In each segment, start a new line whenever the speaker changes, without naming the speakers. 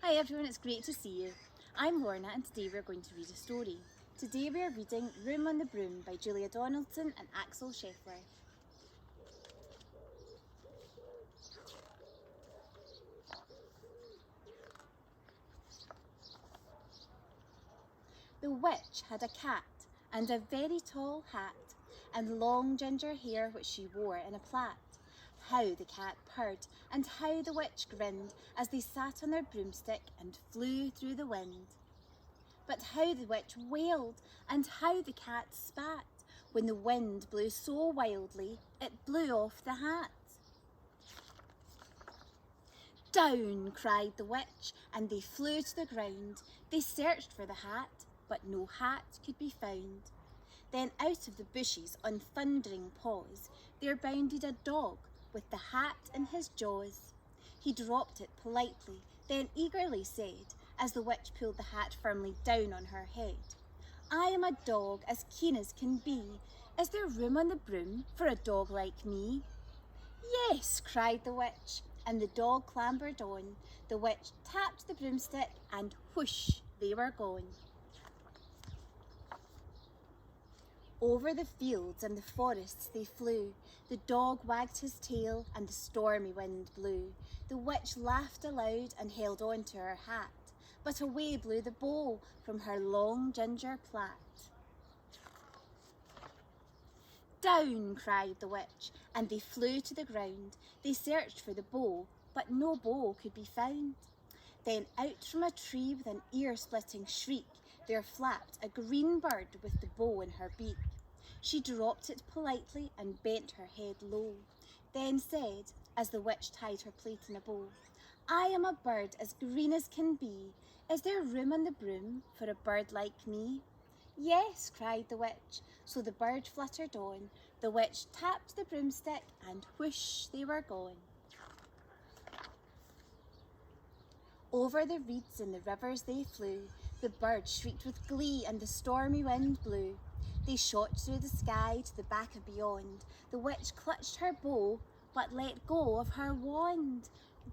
Hi everyone, it's great to see you. I'm Lorna and today we're going to read a story. Today we are reading Room on the Broom by Julia Donaldson and Axel Scheffler. The witch had a cat and a very tall hat and long ginger hair which she wore in a plait. How the cat purred and how the witch grinned as they sat on their broomstick and flew through the wind. But how the witch wailed and how the cat spat when the wind blew so wildly it blew off the hat. Down, cried the witch, and they flew to the ground. They searched for the hat, but no hat could be found. Then out of the bushes on thundering paws there bounded a dog with the hat in his jaws. He dropped it politely, then eagerly said, as the witch pulled the hat firmly down on her head, I am a dog as keen as can be. Is there room on the broom for a dog like me? Yes, cried the witch, and the dog clambered on. The witch tapped the broomstick and whoosh, they were gone. Over the fields and the forests they flew. The dog wagged his tail and the stormy wind blew. The witch laughed aloud and held on to her hat, but away blew the bow from her long ginger plait. Down, cried the witch, and they flew to the ground. They searched for the bow, but no bow could be found. Then out from a tree with an ear-splitting shriek there flapped a green bird with the bow in her beak. She dropped it politely and bent her head low, then said, as the witch tied her plait in a bow, I am a bird as green as can be. Is there room on the broom for a bird like me? Yes, cried the witch, so the bird fluttered on. The witch tapped the broomstick and whoosh, they were gone. Over the reeds and the rivers they flew. The bird shrieked with glee and the stormy wind blew. They shot through the sky to the back of beyond. The witch clutched her bow, but let go of her wand.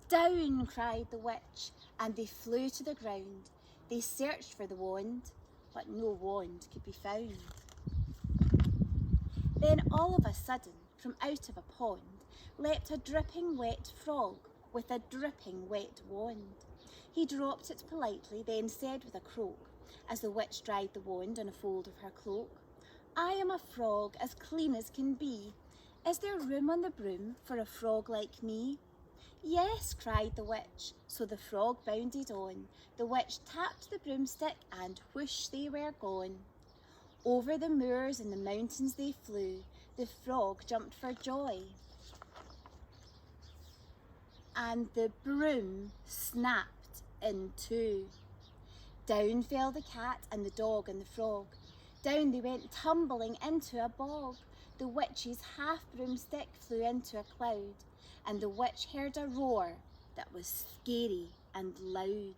Down, cried the witch, and they flew to the ground. They searched for the wand, but no wand could be found. Then all of a sudden, from out of a pond, leapt a dripping wet frog with a dripping wet wand. He dropped it politely, then said with a croak, as the witch dried the wand on a fold of her cloak, I am a frog as clean as can be. Is there room on the broom for a frog like me? Yes, cried the witch, so the frog bounded on. The witch tapped the broomstick and whoosh, they were gone. Over the moors and the mountains they flew. The frog jumped for joy, and the broom snapped in two. Down fell the cat and the dog and the frog. Down they went tumbling into a bog. The witch's half broomstick flew into a cloud, and the witch heard a roar that was scary and loud.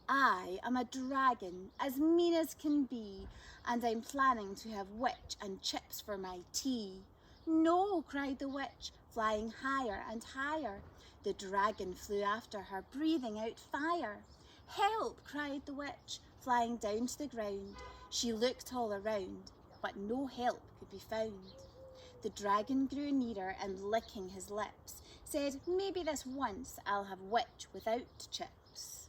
I am a dragon as mean as can be, and I'm planning to have witch and chips for my tea. No, cried the witch, flying higher and higher. The dragon flew after her, breathing out fire. Help, cried the witch, flying down to the ground. She looked all around, but no help could be found. The dragon grew nearer and, licking his lips, said, maybe this once I'll have witch without chips.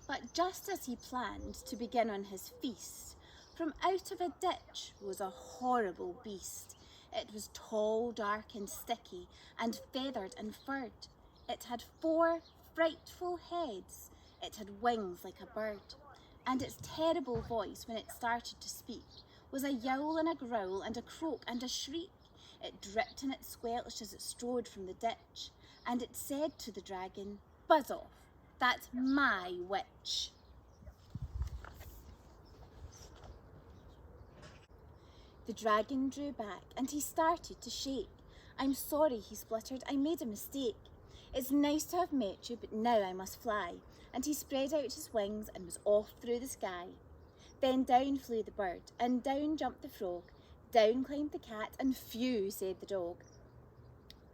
But just as he planned to begin on his feast, from out of a ditch rose a horrible beast. It was tall, dark and sticky, and feathered and furred. It had 4 frightful heads. It had wings like a bird, and its terrible voice when it started to speak was a yowl and a growl and a croak and a shriek. It dripped and it squelched as it strode from the ditch, and it said to the dragon, buzz off, that's my witch. The dragon drew back and he started to shake. I'm sorry, he spluttered, I made a mistake. It's nice to have met you, but now I must fly. And he spread out his wings and was off through the sky. Then down flew the bird, and down jumped the frog, down climbed the cat, and phew, said the dog.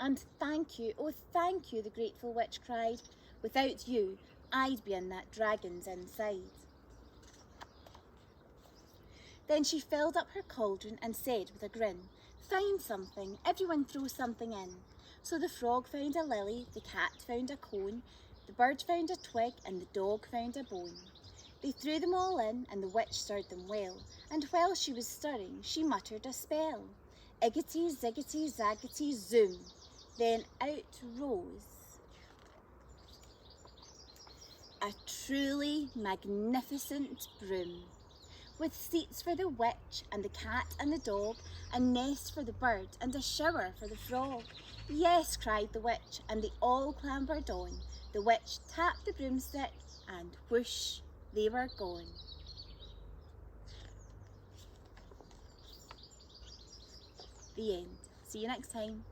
And thank you, oh thank you, the grateful witch cried. Without you, I'd be in that dragon's inside. Then she filled up her cauldron and said with a grin, find something, everyone throw something in. So the frog found a lily, the cat found a cone, the bird found a twig, and the dog found a bone. They threw them all in, and the witch stirred them well, and while she was stirring, she muttered a spell. Iggity, ziggity, zaggity, zoom. Then out rose a truly magnificent broom, with seats for the witch and the cat and the dog, a nest for the bird and a shower for the frog. Yes, cried the witch, and they all clambered on. The witch tapped the broomstick and whoosh, they were gone. The end. See you next time.